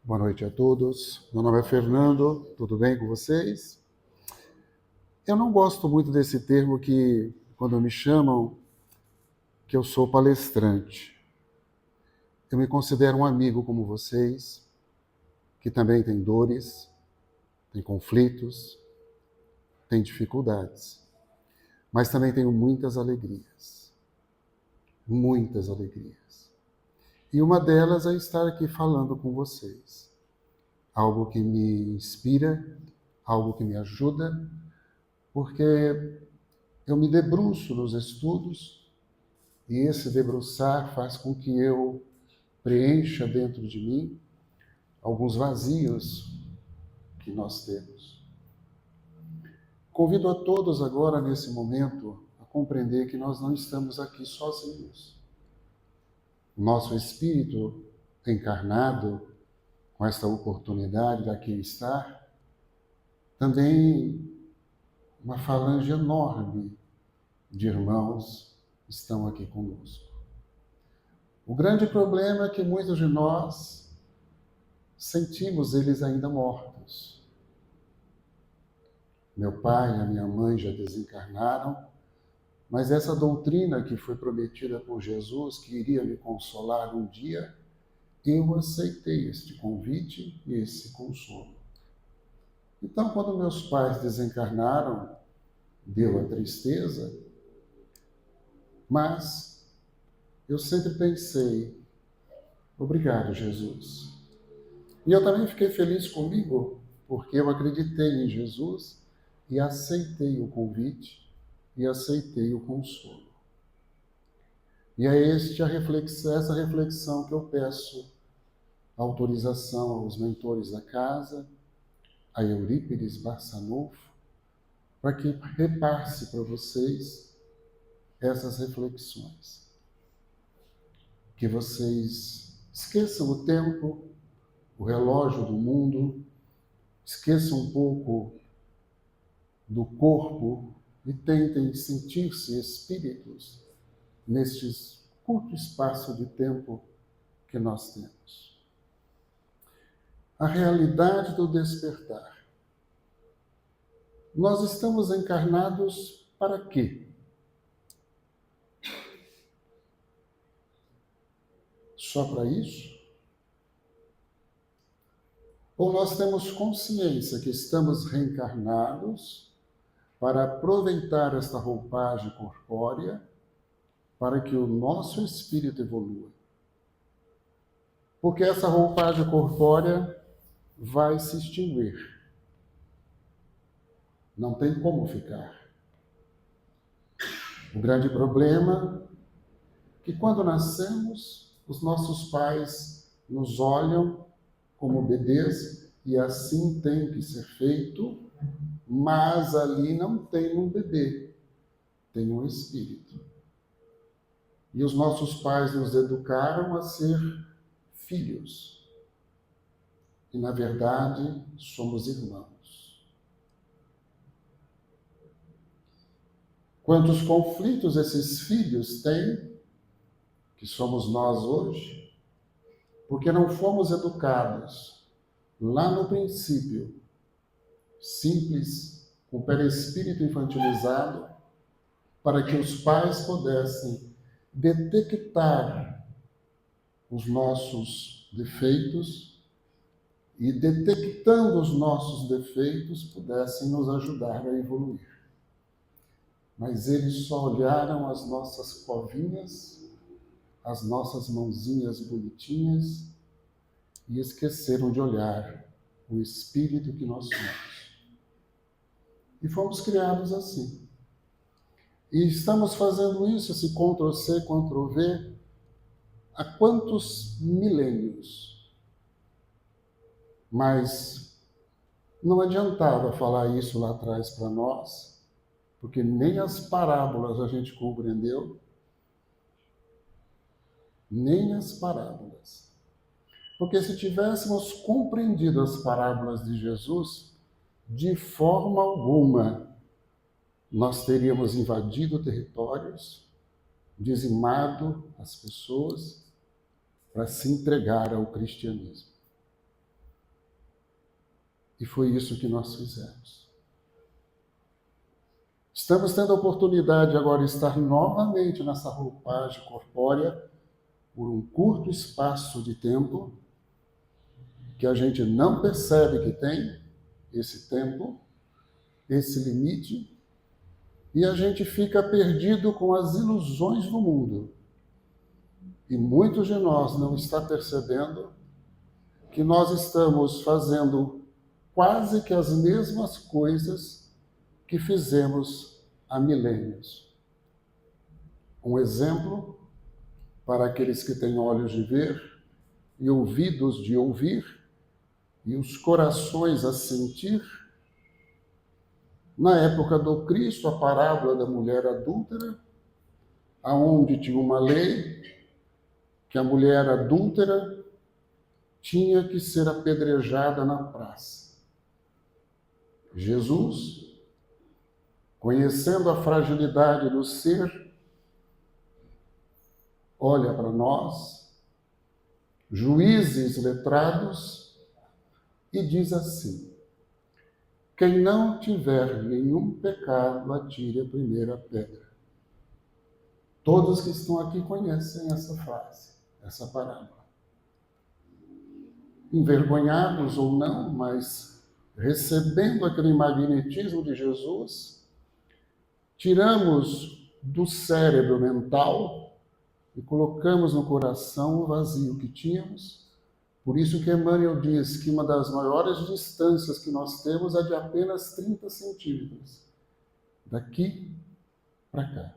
Boa noite a todos. Meu nome é Fernando, tudo bem com vocês? Eu não gosto muito desse termo que, quando me chamam, que eu sou palestrante. Eu me considero um amigo como vocês, que também tem dores, tem conflitos, tem dificuldades, mas também tenho muitas alegrias. Muitas alegrias. E uma delas é estar aqui falando com vocês. Algo que me inspira, algo que me ajuda, porque eu me debruço nos estudos e esse debruçar faz com que eu preencha dentro de mim alguns vazios que nós temos. Convido a todos agora, nesse momento, a compreender que nós não estamos aqui sozinhos. Nosso espírito encarnado, com esta oportunidade de aqui estar, também uma falange enorme de irmãos estão aqui conosco. O grande problema é que muitos de nós sentimos eles ainda mortos. Meu pai e a minha mãe já desencarnaram, mas essa doutrina que foi prometida por Jesus, que iria me consolar um dia, eu aceitei este convite e esse consolo. Então, quando meus pais desencarnaram, deu a tristeza, mas eu sempre pensei, obrigado, Jesus. E eu também fiquei feliz comigo, porque eu acreditei em Jesus e aceitei o convite e aceitei o consolo. E é essa reflexão que eu peço autorização aos mentores da casa, a Eurípides Barçanufo, para que repasse para vocês essas reflexões. Que vocês esqueçam o tempo, o relógio do mundo, esqueçam um pouco do corpo e tentem sentir-se espíritos neste curto espaço de tempo que nós temos. A realidade do despertar. Nós estamos encarnados para quê? Só para isso? Ou nós temos consciência que estamos reencarnados para aproveitar esta roupagem corpórea para que o nosso espírito evolua? Porque essa roupagem corpórea vai se extinguir. Não tem como ficar. O grande problema é que quando nascemos, os nossos pais nos olham como bebês e assim tem que ser feito, mas ali não tem um bebê, tem um espírito. E os nossos pais nos educaram a ser filhos. E, na verdade, somos irmãos. Quantos conflitos esses filhos têm, que somos nós hoje, porque não fomos educados lá no princípio, simples, com o perispírito infantilizado, para que os pais pudessem detectar os nossos defeitos e, detectando os nossos defeitos, pudessem nos ajudar a evoluir. Mas eles só olharam as nossas covinhas, as nossas mãozinhas bonitinhas e esqueceram de olhar o espírito que nós somos. E fomos criados assim. E estamos fazendo isso, esse Ctrl+C, Ctrl+V, há quantos milênios? Mas não adiantava falar isso lá atrás para nós, porque nem as parábolas a gente compreendeu, nem as parábolas. Porque se tivéssemos compreendido as parábolas de Jesus, de forma alguma nós teríamos invadido territórios, dizimado as pessoas para se entregar ao cristianismo. E foi isso que nós fizemos. Estamos tendo a oportunidade agora de estar novamente nessa roupagem corpórea por um curto espaço de tempo que a gente não percebe que tem esse tempo, esse limite, e a gente fica perdido com as ilusões do mundo. E muitos de nós não estão percebendo que nós estamos fazendo quase que as mesmas coisas que fizemos há milênios. Um exemplo para aqueles que têm olhos de ver e ouvidos de ouvir e os corações a sentir. Na época do Cristo, a parábola da mulher adúltera, aonde tinha uma lei que a mulher adúltera tinha que ser apedrejada na praça. Jesus, conhecendo a fragilidade do ser, olha para nós, juízes letrados, e diz assim: quem não tiver nenhum pecado, atire a primeira pedra. Todos que estão aqui conhecem essa frase, essa parábola. Envergonhados ou não, mas recebendo aquele magnetismo de Jesus, tiramos do cérebro mental e colocamos no coração o vazio que tínhamos. Por isso que Emmanuel diz que uma das maiores distâncias que nós temos é de apenas 30 centímetros, daqui para cá.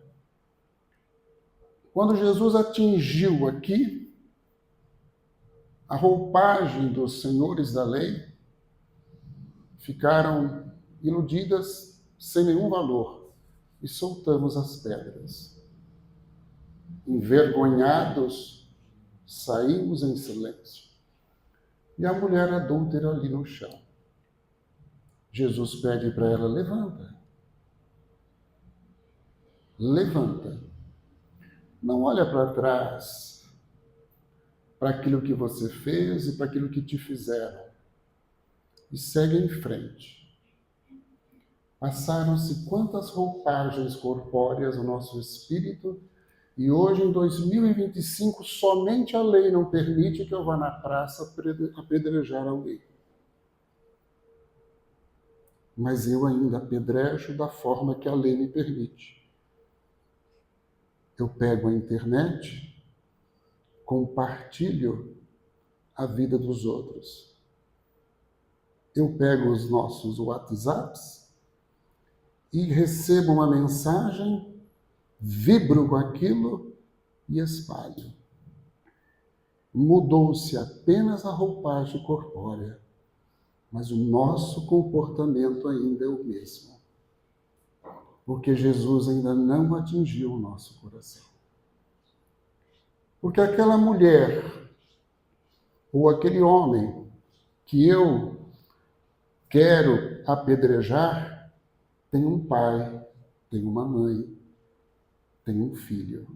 Quando Jesus atingiu aqui, a roupagem dos senhores da lei ficaram iludidas sem nenhum valor e soltamos as pedras. Envergonhados, saímos em silêncio. E a mulher adúltera ali no chão. Jesus pede para ela: levanta. Levanta. Não olha para trás, para aquilo que você fez e para aquilo que te fizeram. E segue em frente. Passaram-se quantas roupagens corpóreas no nosso espírito, e hoje, em 2025, somente a lei não permite que eu vá na praça apedrejar alguém. Mas eu ainda apedrejo da forma que a lei me permite. Eu pego a internet, compartilho a vida dos outros. Eu pego os nossos WhatsApps e recebo uma mensagem, vibro com aquilo e espalho. Mudou-se apenas a roupagem corpórea, mas o nosso comportamento ainda é o mesmo. Porque Jesus ainda não atingiu o nosso coração. Porque aquela mulher ou aquele homem que eu quero apedrejar tem um pai, tem uma mãe, tem um filho.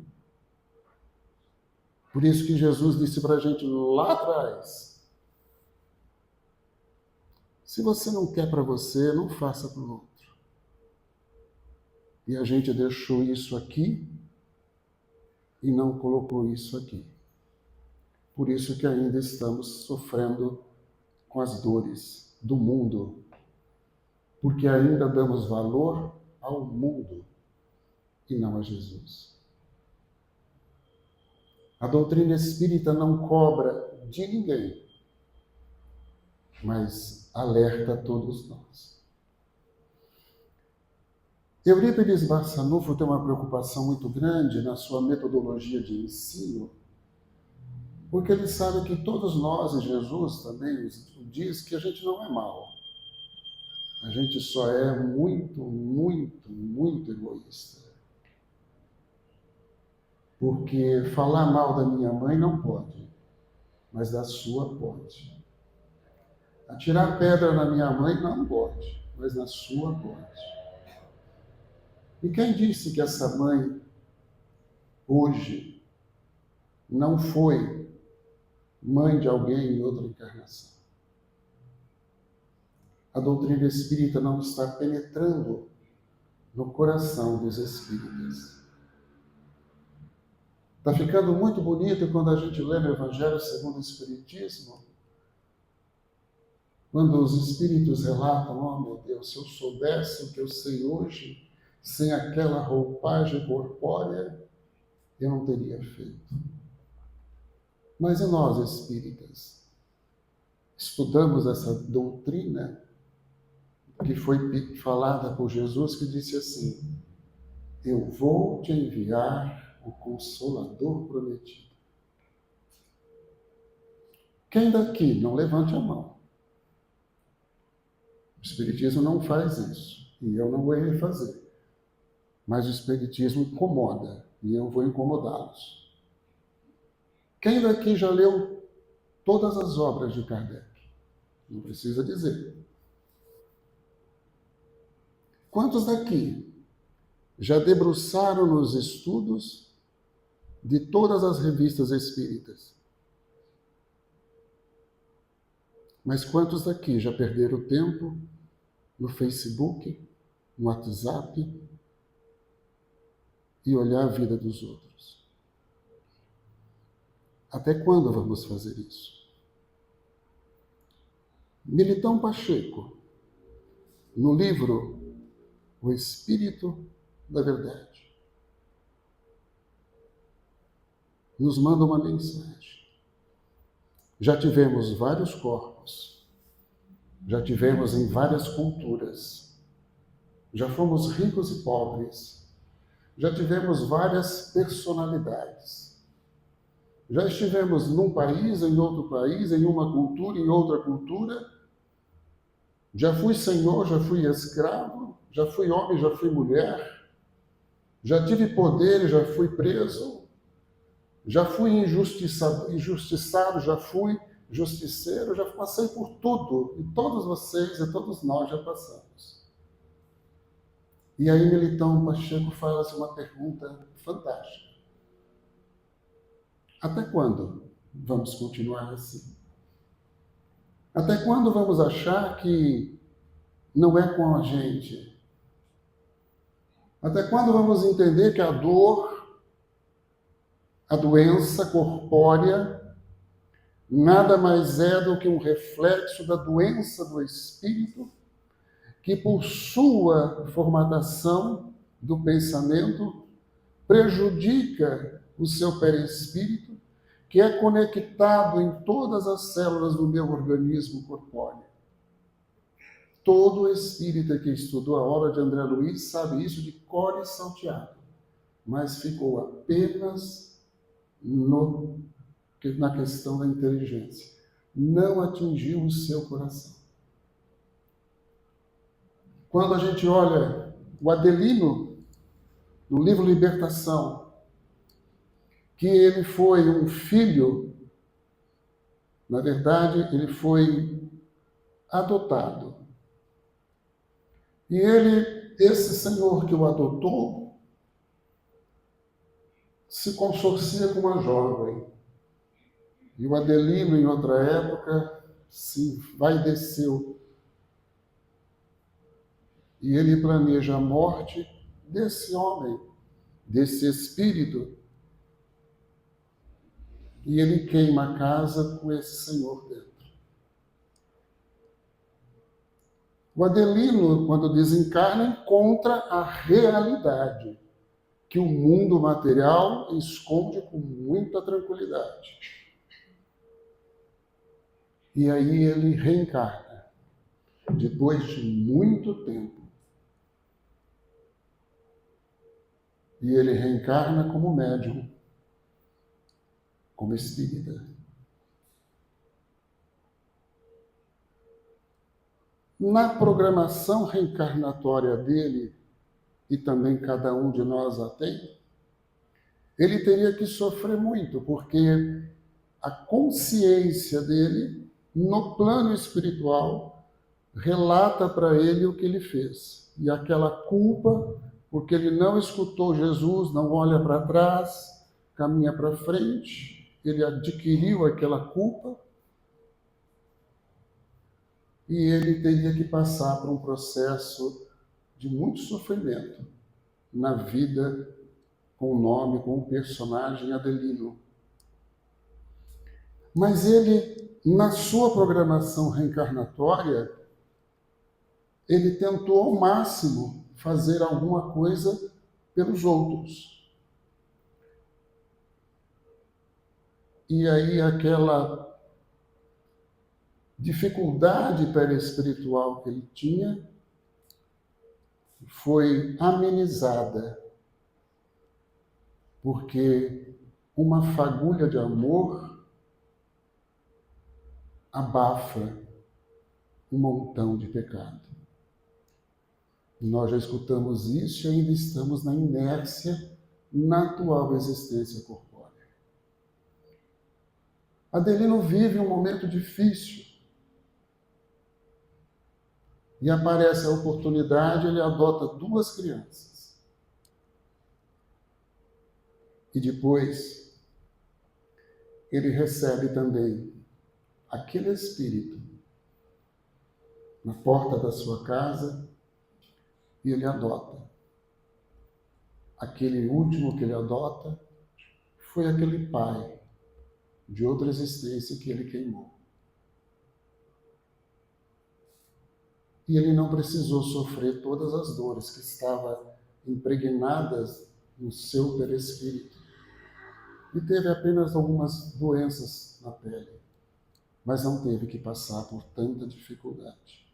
Por isso que Jesus disse para a gente lá atrás: se você não quer para você, não faça para o outro. E a gente deixou isso aqui e não colocou isso aqui. Por isso que ainda estamos sofrendo com as dores do mundo, porque ainda damos valor ao mundo e não a Jesus. A doutrina espírita não cobra de ninguém, mas alerta a todos nós. Eurípides Barçanufo tem uma preocupação muito grande na sua metodologia de ensino, porque ele sabe que todos nós, e Jesus também diz que a gente não é mau. A gente só é muito, muito, muito egoísta. Porque falar mal da minha mãe não pode, mas da sua pode. Atirar pedra na minha mãe não pode, mas na sua pode. E quem disse que essa mãe, hoje, não foi mãe de alguém em outra encarnação? a doutrina espírita não está penetrando no coração dos espíritas. Está ficando muito bonito quando a gente lê no Evangelho segundo o Espiritismo, quando os espíritos relatam: oh meu Deus, se eu soubesse o que eu sei hoje, sem aquela roupagem corpórea, eu não teria feito. Mas e nós, espíritas? Estudamos essa doutrina que foi falada por Jesus, que disse assim: eu vou te enviar o Consolador prometido. Quem daqui não levante a mão? O Espiritismo não faz isso, e eu não vou fazer. Mas o Espiritismo incomoda, e eu vou incomodá-los. Quem daqui já leu todas as obras de Kardec? Não precisa dizer. Quantos daqui já debruçaram nos estudos de todas as revistas espíritas? Mas quantos daqui já perderam tempo no Facebook, no WhatsApp e olhar a vida dos outros? Até quando vamos fazer isso? Militão Pacheco, no livro O Espírito da Verdade, nos manda uma mensagem. Já tivemos vários corpos, já tivemos em várias culturas, já fomos ricos e pobres, já tivemos várias personalidades. Já estivemos num país, em outro país, em uma cultura, em outra cultura. Já fui senhor, já fui escravo, já fui homem, já fui mulher. Já tive poder, já fui preso. Já fui injustiçado, já fui justiceiro, já passei por tudo. E todos vocês e todos nós já passamos. E aí Militão Pacheco faz uma pergunta fantástica. Até quando vamos continuar assim? Até quando vamos achar que não é com a gente? Até quando vamos entender que a dor, a doença corpórea, nada mais é do que um reflexo da doença do espírito, que por sua formatação do pensamento prejudica o seu perispírito, que é conectado em todas as células do meu organismo corpóreo. Todo espírita que estudou a obra de André Luiz sabe isso de cor e salteado, mas ficou apenas na questão da inteligência. Não atingiu o seu coração. Quando a gente olha o Adelino, no livro Libertação, que ele foi um filho, na verdade, ele foi adotado. E esse senhor que o adotou, se consorcia com uma jovem. E o Adelino, em outra época, se vai e desceu. E ele planeja a morte desse homem, desse espírito. E ele queima a casa com esse senhor dentro. O Adelino, quando desencarna, encontra a realidade que o mundo material esconde com muita tranquilidade. E aí ele reencarna, depois de muito tempo. E ele reencarna como médium, como espírita. Na programação reencarnatória dele, e também cada um de nós a tem, ele teria que sofrer muito, porque a consciência dele, no plano espiritual, relata para ele o que ele fez. E aquela culpa, porque ele não escutou Jesus, não olha para trás, caminha para frente, ele adquiriu aquela culpa. e ele teria que passar por um processo de muito sofrimento na vida com o nome, com o personagem Adelino. Mas ele, na sua programação reencarnatória, ele tentou ao máximo fazer alguma coisa pelos outros. E aí aquela dificuldade perispiritual que ele tinha foi amenizada, porque uma fagulha de amor abafa um montão de pecado. Nós já escutamos isso e ainda estamos na inércia na atual existência corpórea. Adelino vive um momento difícil e aparece a oportunidade, ele adota 2 crianças. E depois ele recebe também aquele espírito na porta da sua casa e ele adota. Aquele último que ele adota foi aquele pai de outra existência que ele queimou. E ele não precisou sofrer todas as dores que estavam impregnadas no seu perispírito. E teve apenas algumas doenças na pele, mas não teve que passar por tanta dificuldade.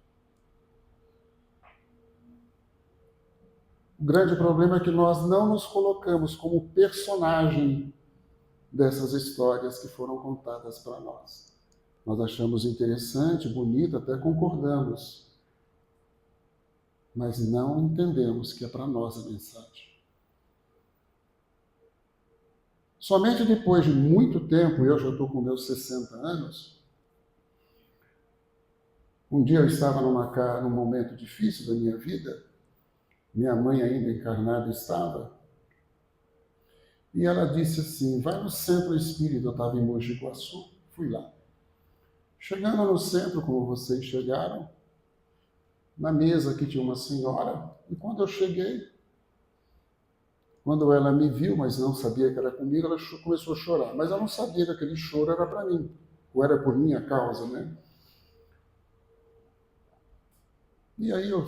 O grande problema é que nós não nos colocamos como personagem dessas histórias que foram contadas para nós. Nós achamos interessante, bonito, até concordamos, mas não entendemos que é para nós a mensagem. Somente depois de muito tempo, eu já estou com meus 60 anos, um dia eu estava num momento difícil da minha vida, minha mãe ainda encarnada estava, e ela disse assim, vai no centro espírita, eu estava em Mogi Guaçu, fui lá. Chegando no centro, como vocês chegaram, na mesa aqui tinha uma senhora, e quando eu cheguei, quando ela me viu, mas não sabia que era comigo, ela começou a chorar. Mas eu não sabia que aquele choro era para mim, ou era por minha causa, né? E aí eu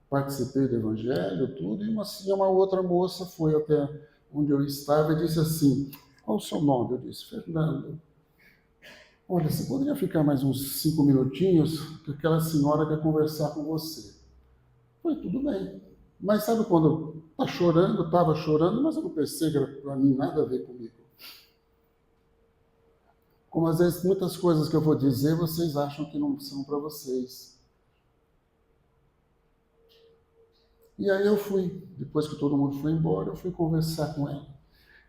participei do evangelho, tudo, e uma outra moça foi até onde eu estava e disse assim, qual o seu nome? Eu disse, Fernando. Olha, você poderia ficar mais uns 5 minutinhos, que aquela senhora quer conversar com você. Foi tudo bem. Mas sabe quando está chorando, estava chorando, mas eu não pensei que era para mim nada a ver comigo. Como às vezes muitas coisas que eu vou dizer, vocês acham que não são para vocês. E aí eu fui, depois que todo mundo foi embora, eu fui conversar com ela.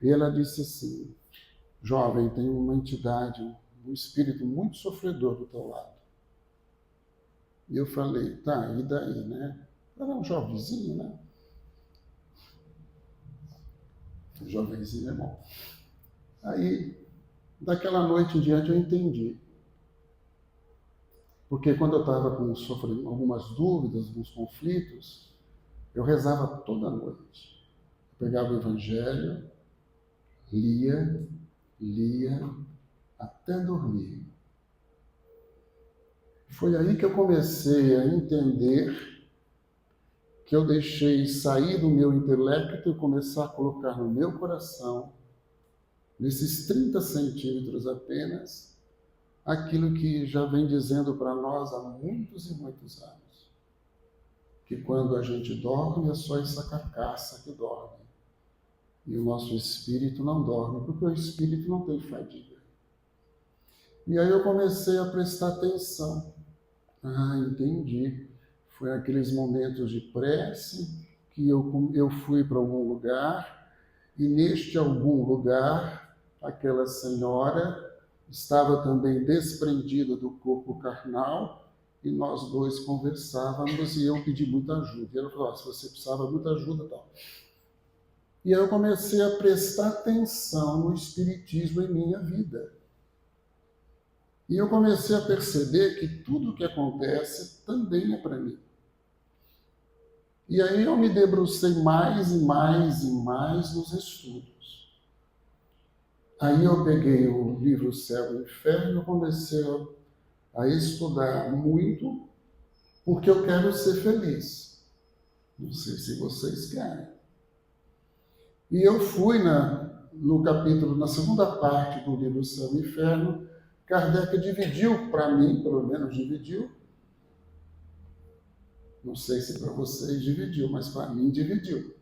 E ela disse assim, jovem, tem uma entidade, um espírito muito sofredor do teu lado. E eu falei, tá, e daí, né? Ela é um jovenzinho, né? Um jovenzinho é bom. Aí, daquela noite em diante, eu entendi. Porque quando eu estava com algumas dúvidas, alguns conflitos, eu rezava toda noite. Eu pegava o Evangelho, lia, até dormir. Foi aí que eu comecei a entender que eu deixei sair do meu intelecto e começar a colocar no meu coração, nesses 30 centímetros apenas, aquilo que já vem dizendo para nós há muitos e muitos anos. Que quando a gente dorme é só essa carcaça que dorme. E o nosso espírito não dorme, porque o espírito não tem fadiga. E aí eu comecei a prestar atenção. Ah, entendi. Foi aqueles momentos de prece que eu fui para algum lugar e neste algum lugar aquela senhora estava também desprendida do corpo carnal e nós dois conversávamos e eu pedi muita ajuda. E ela falou, se você precisava de muita ajuda, tal. E aí eu comecei a prestar atenção no espiritismo em minha vida. E eu comecei a perceber que tudo o que acontece também é para mim. E aí eu me debrucei mais e mais e mais nos estudos. Aí eu peguei o livro Céu e Inferno e comecei a estudar muito, porque eu quero ser feliz. Não sei se vocês querem. E eu fui no capítulo, na segunda parte do livro Céu e Inferno, Kardec dividiu, para mim, pelo menos dividiu, não sei se para vocês dividiu, mas para mim dividiu.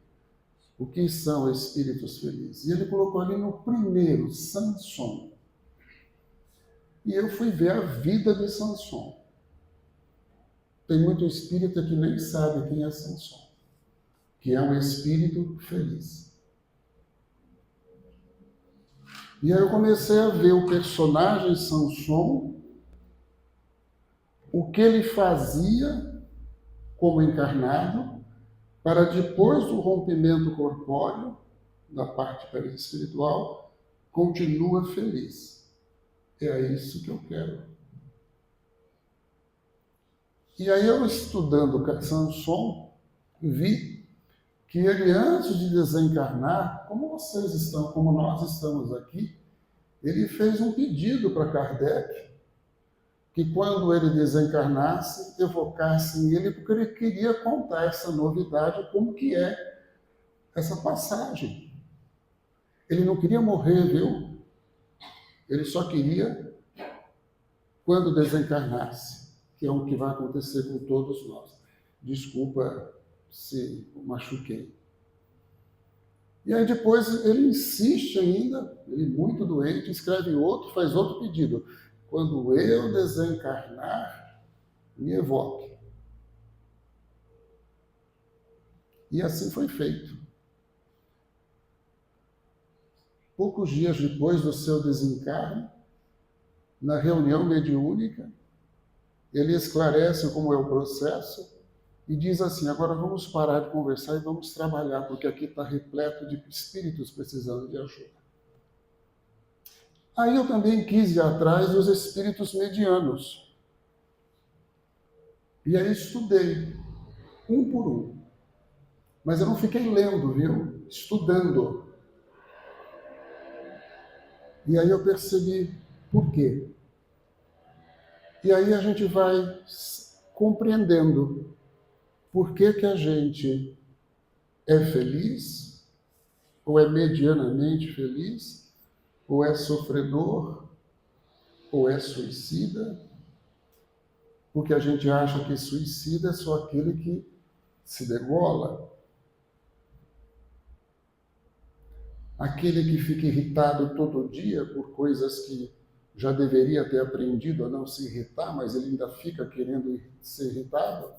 O que são espíritos felizes? E ele colocou ali no primeiro, Samson. E eu fui ver a vida de Samson. Tem muito espírita que nem sabe quem é Samson, que é um espírito feliz. E aí eu comecei a ver o personagem Samson, o que ele fazia como encarnado, para depois do rompimento corpóreo, da parte espiritual, continua feliz. É isso que eu quero. E aí eu, estudando Samson, vi que ele, antes de desencarnar, como vocês estão, como nós estamos aqui, ele fez um pedido para Kardec, que quando ele desencarnasse, evocassem ele, porque ele queria contar essa novidade, como que é essa passagem. Ele não queria morrer, viu? Ele só queria quando desencarnasse, que é o que vai acontecer com todos nós. Desculpa se machuquei. E aí depois ele insiste ainda, ele muito doente, escreve outro, faz outro pedido. Quando eu desencarnar, me evoque. E assim foi feito. Poucos dias depois do seu desencarne, na reunião mediúnica, ele esclarece como é o processo e diz assim: agora vamos parar de conversar e vamos trabalhar, porque aqui está repleto de espíritos precisando de ajuda. Aí eu também quis ir atrás dos espíritos medianos. E aí estudei, um por um. Mas eu não fiquei lendo, viu? Estudando. E aí eu percebi por quê. E aí a gente vai compreendendo por que que a gente é feliz, ou é medianamente feliz, ou é sofredor, ou é suicida, porque a gente acha que suicida é só aquele que se degola, aquele que fica irritado todo dia por coisas que já deveria ter aprendido a não se irritar, mas ele ainda fica querendo ser irritado.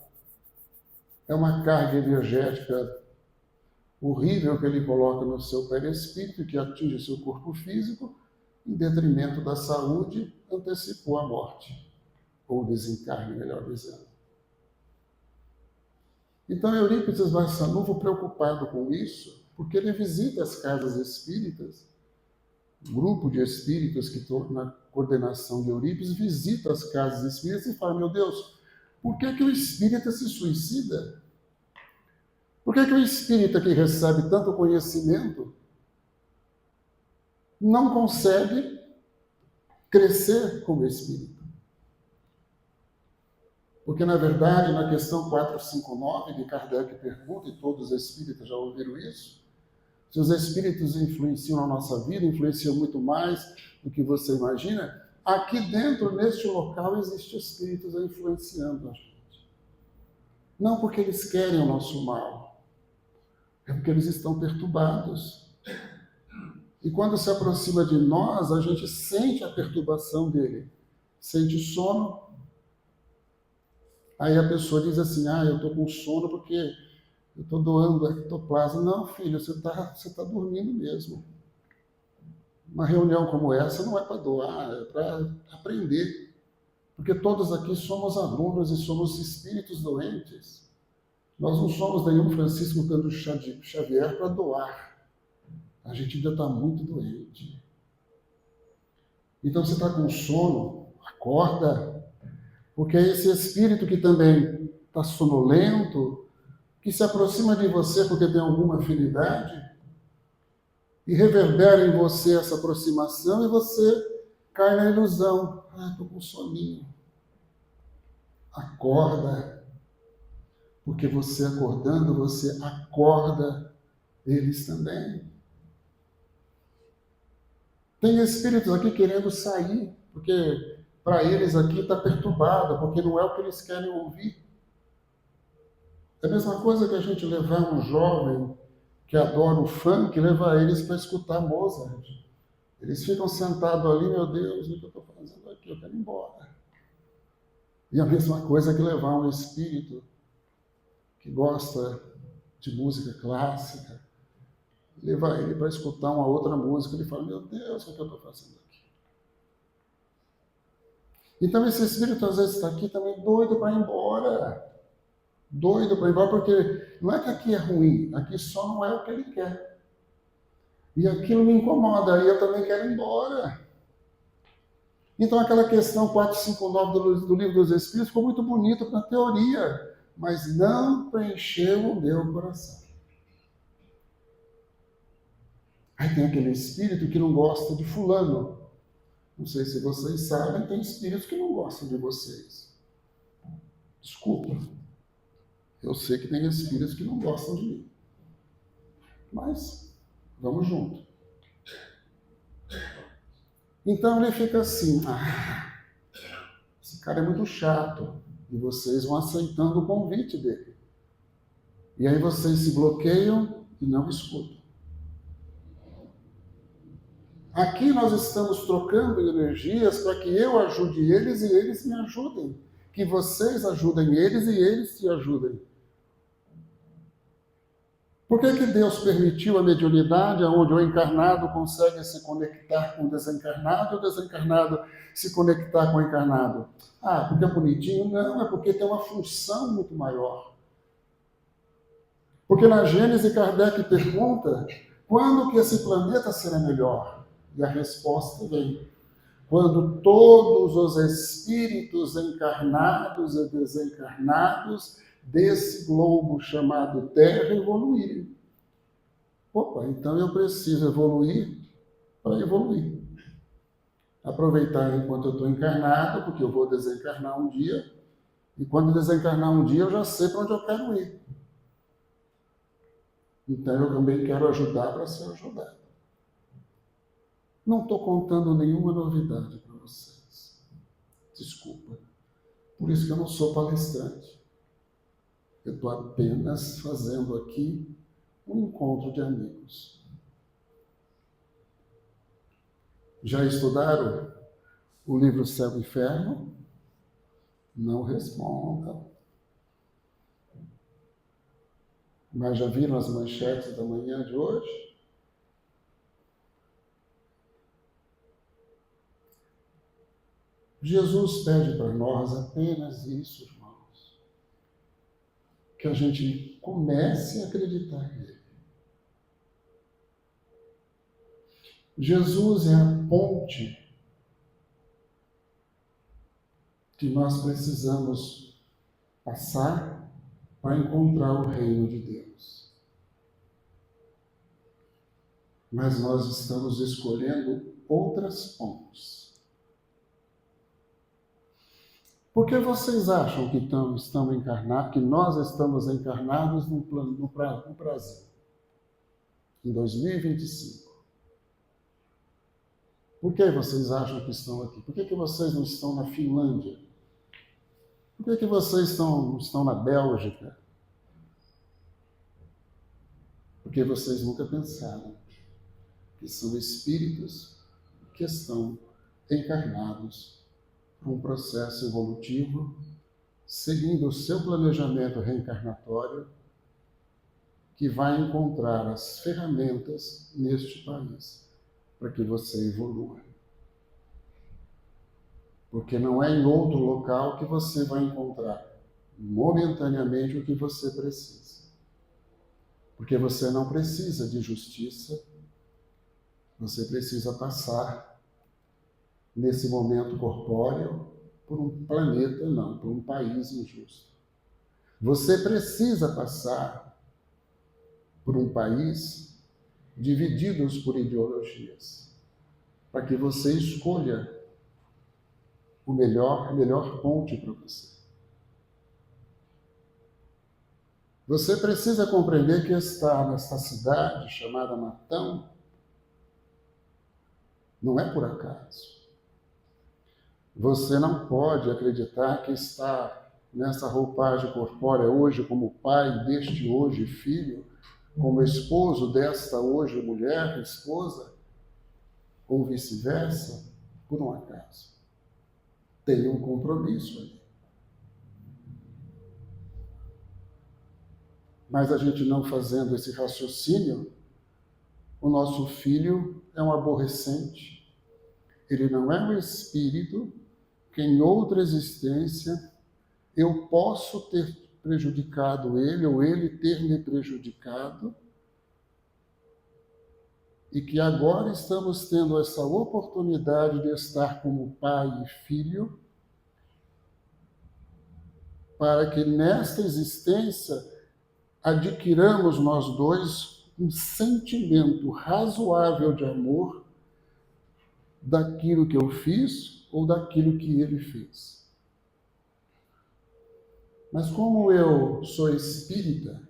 É uma carga energética horrível que ele coloca no seu perispírito, que atinge seu corpo físico, em detrimento da saúde, antecipou a morte, ou desencarne, melhor dizendo. Então, Eurípides Barçanufo, preocupado com isso, porque ele visita as casas espíritas, um grupo de espíritas que estão na coordenação de Eurípides visita as casas espíritas e fala: meu Deus, por que que o espírita se suicida? Por que que o espírita que recebe tanto conhecimento não consegue crescer como espírito? Porque, na verdade, na questão 459, que Kardec pergunta, e todos os espíritas já ouviram isso, se os espíritos influenciam na nossa vida, influenciam muito mais do que você imagina, aqui dentro, neste local, existem espíritos influenciando a gente. Não porque eles querem o nosso mal, é porque eles estão perturbados. E quando se aproxima de nós, a gente sente a perturbação dele. Sente sono. Aí a pessoa diz assim: eu estou com sono porque eu estou doando ectoplasma. Não, filho, você tá dormindo mesmo. Uma reunião como essa não é para doar, é para aprender. Porque todos aqui somos alunos e somos espíritos doentes. Nós não somos nenhum Francisco Cândido Xavier para doar. A gente ainda está muito doente. Então você está com sono, Acorda, porque é esse espírito que também está sonolento, que se aproxima de você porque tem alguma afinidade, e reverbera em você essa aproximação e você cai na ilusão. Ah, estou com soninho. Acorda, porque você acordando, você acorda eles também. Tem espíritos aqui querendo sair, porque para eles aqui está perturbado, porque não é o que eles querem ouvir. É a mesma coisa que a gente levar um jovem que adora o funk, levar eles para escutar Mozart. Eles ficam sentados ali, meu Deus, o que eu estou fazendo aqui? Eu quero ir embora. E a mesma coisa que levar um espírito que gosta de música clássica, levar ele para escutar uma outra música, ele fala, meu Deus, o que eu estou fazendo aqui? Então esse espírito às vezes está aqui também doido para ir embora. Doido para ir embora, porque não é que aqui é ruim, aqui só não é o que ele quer. E aquilo me incomoda, e eu também quero ir embora. Então aquela questão 459 do Livro dos Espíritos ficou muito bonita para a teoria, mas não preencheu o meu coração. Aí tem aquele espírito que não gosta de fulano. Não sei se vocês sabem, tem espíritos que não gostam de vocês. Desculpa. Eu sei que tem espíritos que não gostam de mim. Mas vamos junto. Então ele fica assim, esse cara é muito chato. E vocês vão aceitando o convite dele. E aí vocês se bloqueiam e não escutam. Aqui nós estamos trocando energias para que eu ajude eles e eles me ajudem. Que vocês ajudem eles e eles te ajudem. Por que Deus permitiu a mediunidade onde o encarnado consegue se conectar com o desencarnado e o desencarnado se conectar com o encarnado? Ah, porque é bonitinho? Não, é porque tem uma função muito maior. Porque na Gênese Kardec pergunta, quando que esse planeta será melhor? E a resposta vem, quando todos os espíritos encarnados e desencarnados desse globo chamado Terra evoluírem. Opa, então eu preciso evoluir para evoluir. Aproveitar enquanto eu estou encarnado, porque eu vou desencarnar um dia, e quando desencarnar um dia eu já sei para onde eu quero ir. Então eu também quero ajudar para ser ajudado. Não estou contando nenhuma novidade para vocês. Desculpa. Por isso que eu não sou palestrante. Eu estou apenas fazendo aqui um encontro de amigos. Já estudaram o livro Céu e Inferno? Não respondam. Mas já viram as manchetes da manhã de hoje? Jesus pede para nós apenas isso, irmãos. Que a gente comece a acreditar nele. Jesus é a ponte que nós precisamos passar para encontrar o reino de Deus. Mas nós estamos escolhendo outras pontes. Por que vocês acham que estão encarnados, que nós estamos encarnados no Brasil, em 2025? Por que vocês acham que estão aqui? Por que vocês não estão na Finlândia? Por que vocês não estão na Bélgica? Porque vocês nunca pensaram que são espíritos que estão encarnados para um processo evolutivo, seguindo o seu planejamento reencarnatório, que vai encontrar as ferramentas neste país para que você evolua. Porque não é em outro local que você vai encontrar momentaneamente o que você precisa. Porque você não precisa de justiça, você precisa passar nesse momento corpóreo, por um planeta, não, por um país injusto. Você precisa passar por um país divididos por ideologias, para que você escolha a melhor ponte para você. Você precisa compreender que estar nesta cidade chamada Matão não é por acaso. Você não pode acreditar que está nessa roupagem corpórea hoje como pai deste hoje filho, como esposo desta hoje mulher, esposa, ou vice-versa, por um acaso. Tem um compromisso ali. Mas a gente não fazendo esse raciocínio, o nosso filho é um aborrecente. Ele não é um espírito que em outra existência eu posso ter prejudicado ele ou ele ter me prejudicado e que agora estamos tendo essa oportunidade de estar como pai e filho para que nesta existência adquiramos nós dois um sentimento razoável de amor daquilo que eu fiz ou daquilo que ele fez. Mas como eu sou espírita,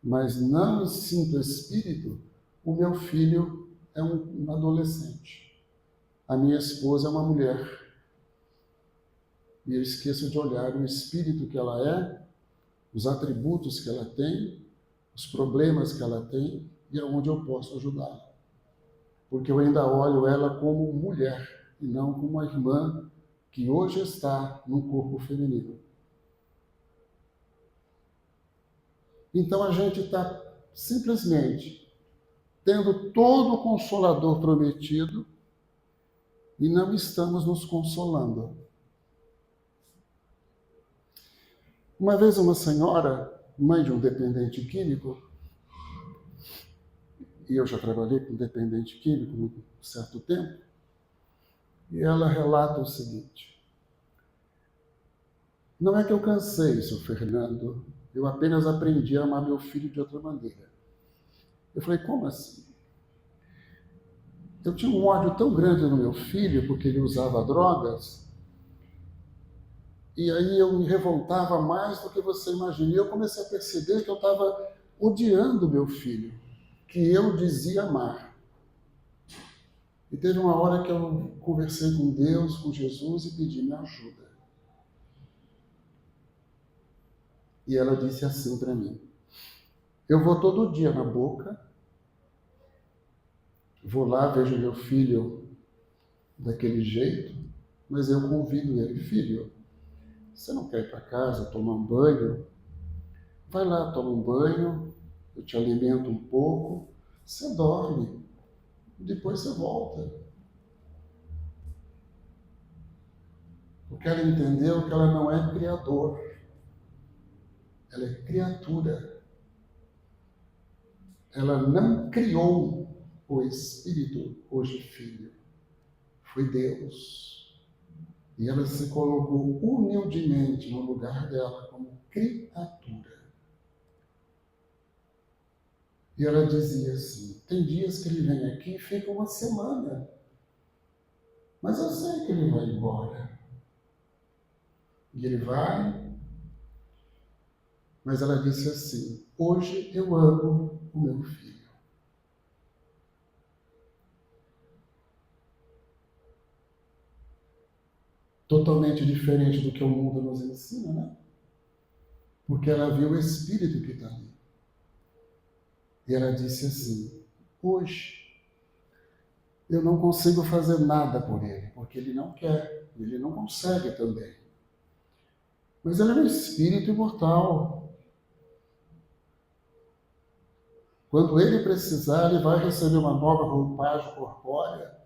mas não me sinto espírito, o meu filho é um adolescente. A minha esposa é uma mulher. E eu esqueço de olhar o espírito que ela é, os atributos que ela tem, os problemas que ela tem e aonde eu posso ajudá-la. Porque eu ainda olho ela como mulher e não como uma irmã que hoje está no corpo feminino. Então a gente está simplesmente tendo todo o consolador prometido e não estamos nos consolando. Uma vez uma senhora, mãe de um dependente químico, e eu já trabalhei com dependente químico por um certo tempo, e ela relata o seguinte: não é que eu cansei, seu Fernando, eu apenas aprendi a amar meu filho de outra maneira. Eu falei, como assim? Eu tinha um ódio tão grande no meu filho porque ele usava drogas, e aí eu me revoltava mais do que você imagina. E eu comecei a perceber que eu estava odiando meu filho, que eu dizia amar. E teve uma hora que eu conversei com Deus, com Jesus, e pedi, me ajuda. E ela disse assim para mim: eu vou todo dia na Boca, vou lá, vejo meu filho daquele jeito, mas eu convido ele, filho, você não quer ir para casa, tomar um banho? Vai lá, toma um banho, eu te alimento um pouco, você dorme, depois você volta. Porque ela entendeu que ela não é criador, ela é criatura. Ela não criou o Espírito, hoje Filho. Foi Deus. E ela se colocou humildemente no lugar dela como criatura. E ela dizia assim, tem dias que ele vem aqui e fica uma semana. Mas eu sei que ele vai embora. E ele vai. Mas ela disse assim, hoje eu amo o meu filho. Totalmente diferente do que o mundo nos ensina, né? Porque ela viu o Espírito que está ali. E ela disse assim, hoje eu não consigo fazer nada por ele, porque ele não quer, ele não consegue também. Mas ele é um espírito imortal. Quando ele precisar, ele vai receber uma nova roupagem corpórea.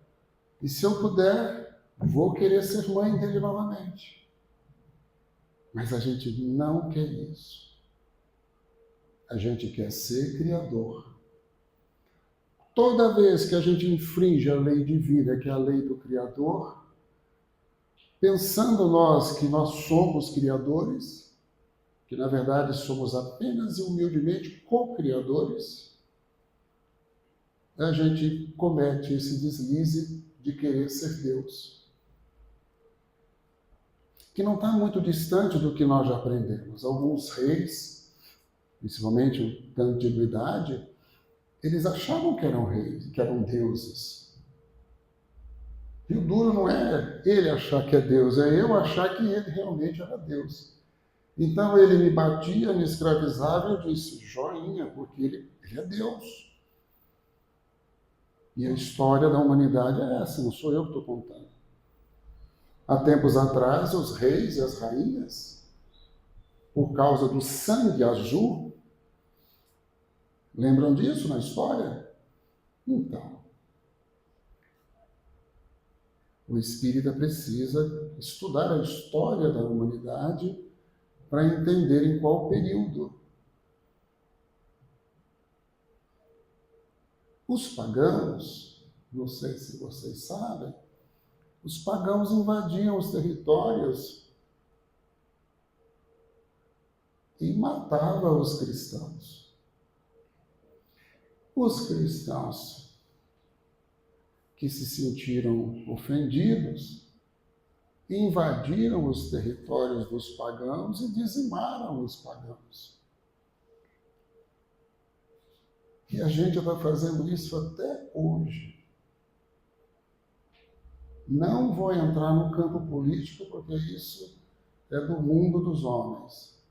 E se eu puder, vou querer ser mãe dele novamente. Mas a gente não quer isso. A gente quer ser criador. Toda vez que a gente infringe a lei divina, que é a lei do Criador, Pensando nós que nós somos criadores, que na verdade somos apenas e humildemente co-criadores, a gente comete esse deslize de querer ser Deus, que não está muito distante do que nós já aprendemos. Alguns reis, principalmente da antiguidade, eles achavam que eram reis, que eram deuses. E o duro não é ele achar que é Deus, é eu achar que ele realmente era Deus. Então ele me batia, me escravizava e eu disse, joinha, porque ele é Deus. E a história da humanidade é essa, não sou eu que estou contando. Há tempos atrás, os reis e as rainhas, por causa do sangue azul, lembram disso na história? Então, o espírita precisa estudar a história da humanidade para entender em qual período. Os pagãos, não sei se vocês sabem, os pagãos invadiam os territórios e matavam os cristãos. Os cristãos que se sentiram ofendidos invadiram os territórios dos pagãos e dizimaram os pagãos. E a gente está fazendo isso até hoje. Não vou entrar no campo político, porque isso é do mundo dos homens.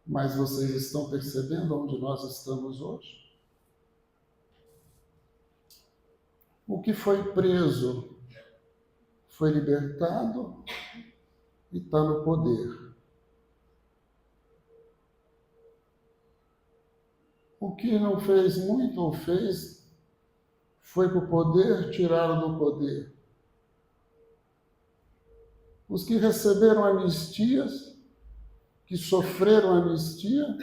Mas vocês estão percebendo onde nós estamos hoje? O que foi preso foi libertado e está no poder. O que não fez muito ou fez foi para o poder, tiraram do poder. Os que receberam anistias, que sofreram anistia,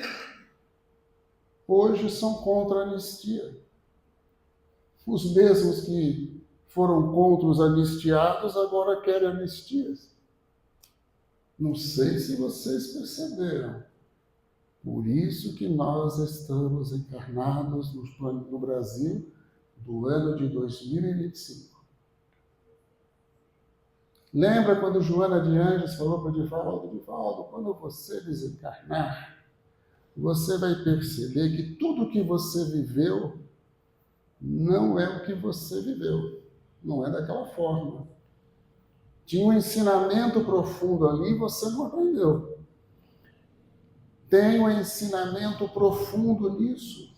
hoje são contra a anistia. Os mesmos que foram contra os anistiados agora querem anistias. Não sei se vocês perceberam. Por isso que nós estamos encarnados no Brasil do ano de 2025. Lembra quando Joana de Anjos falou para Divaldo, quando você desencarnar, você vai perceber que tudo que você viveu não é o que você viveu, não é daquela forma. Tinha um ensinamento profundo ali e você não aprendeu. Tem um ensinamento profundo nisso.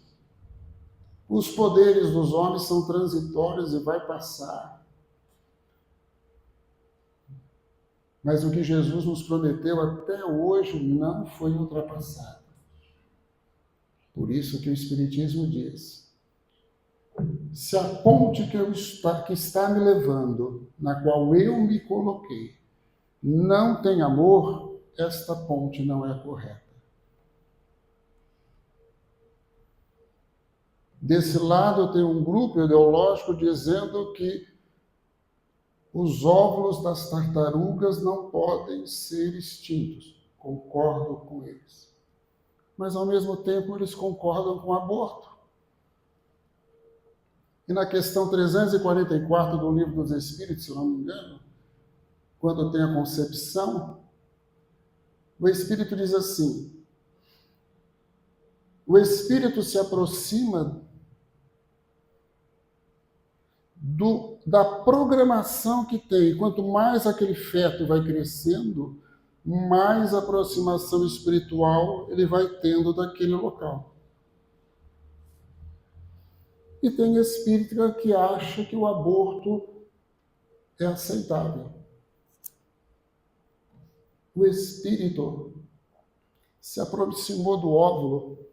Os poderes dos homens são transitórios e vai passar. Mas o que Jesus nos prometeu até hoje não foi ultrapassado. Por isso que o Espiritismo diz, se a ponte que está me levando, na qual eu me coloquei, não tem amor, esta ponte não é correta. Desse lado tem um grupo ideológico dizendo que os óvulos das tartarugas não podem ser extintos. Concordo com eles. Mas, ao mesmo tempo, eles concordam com o aborto. E na questão 344 do Livro dos Espíritos, se eu não me engano, quando tem a concepção, o Espírito diz assim, o Espírito se aproxima da programação que tem. Quanto mais aquele feto vai crescendo, mais aproximação espiritual ele vai tendo daquele local. E tem espírita que acha que o aborto é aceitável. O espírito se aproximou do óvulo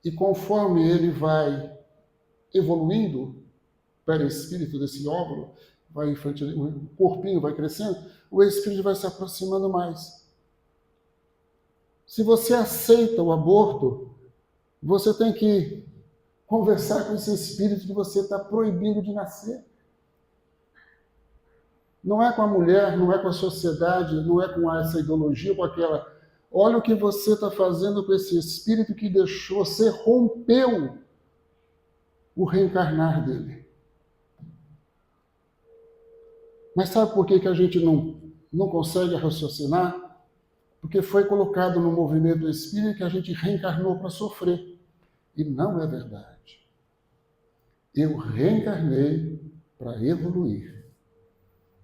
e conforme ele vai evoluindo, perispírito desse óvulo, o corpinho vai crescendo, o espírito vai se aproximando mais. Se você aceita o aborto, você tem que conversar com esse espírito que você está proibindo de nascer. Não é com a mulher, não é com a sociedade, não é com essa ideologia, com aquela. Olha o que você está fazendo com esse espírito que deixou, você rompeu o reencarnar dele. Mas sabe por que a gente não consegue raciocinar? Porque foi colocado no movimento do espírito que a gente reencarnou para sofrer. E não é verdade. Eu reencarnei para evoluir,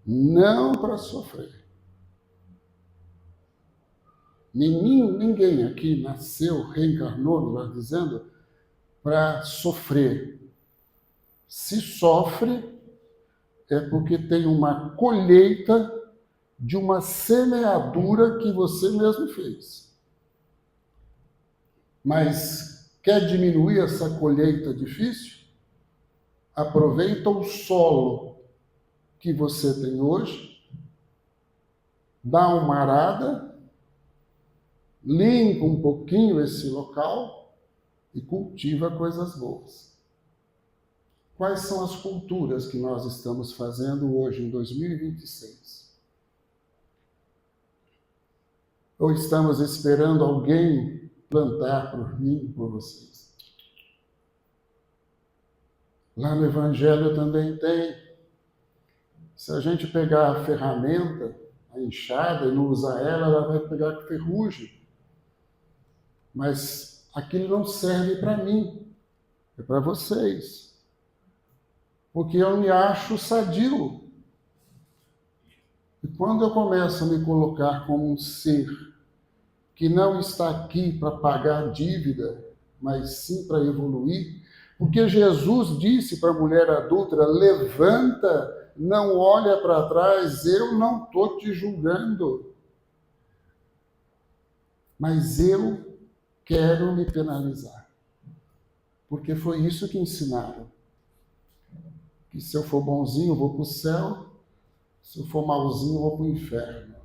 não para sofrer. Ninguém aqui nasceu, reencarnou, melhor dizendo, para sofrer. Se sofre, é porque tem uma colheita de uma semeadura que você mesmo fez. Mas quer diminuir essa colheita difícil? Aproveita o solo que você tem hoje, dá uma arada, limpa um pouquinho esse local e cultiva coisas boas. Quais são as culturas que nós estamos fazendo hoje, em 2026? Ou estamos esperando alguém plantar por mim e por vocês? Lá no Evangelho também tem. Se a gente pegar a ferramenta, a enxada, e não usar ela, ela vai pegar ferrugem. Mas aquilo não serve para mim, é para vocês. Porque eu me acho sadio. E quando eu começo a me colocar como um ser que não está aqui para pagar dívida, mas sim para evoluir, porque Jesus disse para a mulher adúltera: levanta, não olha para trás, eu não estou te julgando, mas eu quero me penalizar. Porque foi isso que ensinaram. Que se eu for bonzinho, eu vou para o céu, se eu for malzinho, eu vou para o inferno.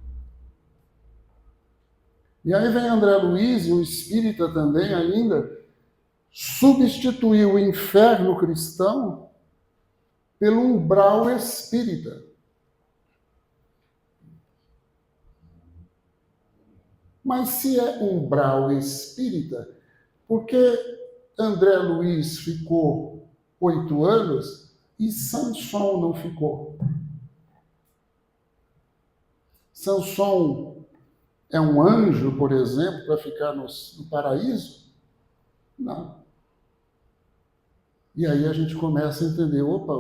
E aí vem André Luiz, e o espírita também ainda, substituiu o inferno cristão pelo umbral espírita. Mas se é umbral espírita, por que André Luiz ficou 8 anos e Samson não ficou? Samson é um anjo, por exemplo, para ficar no paraíso? Não. E aí a gente começa a entender, opa.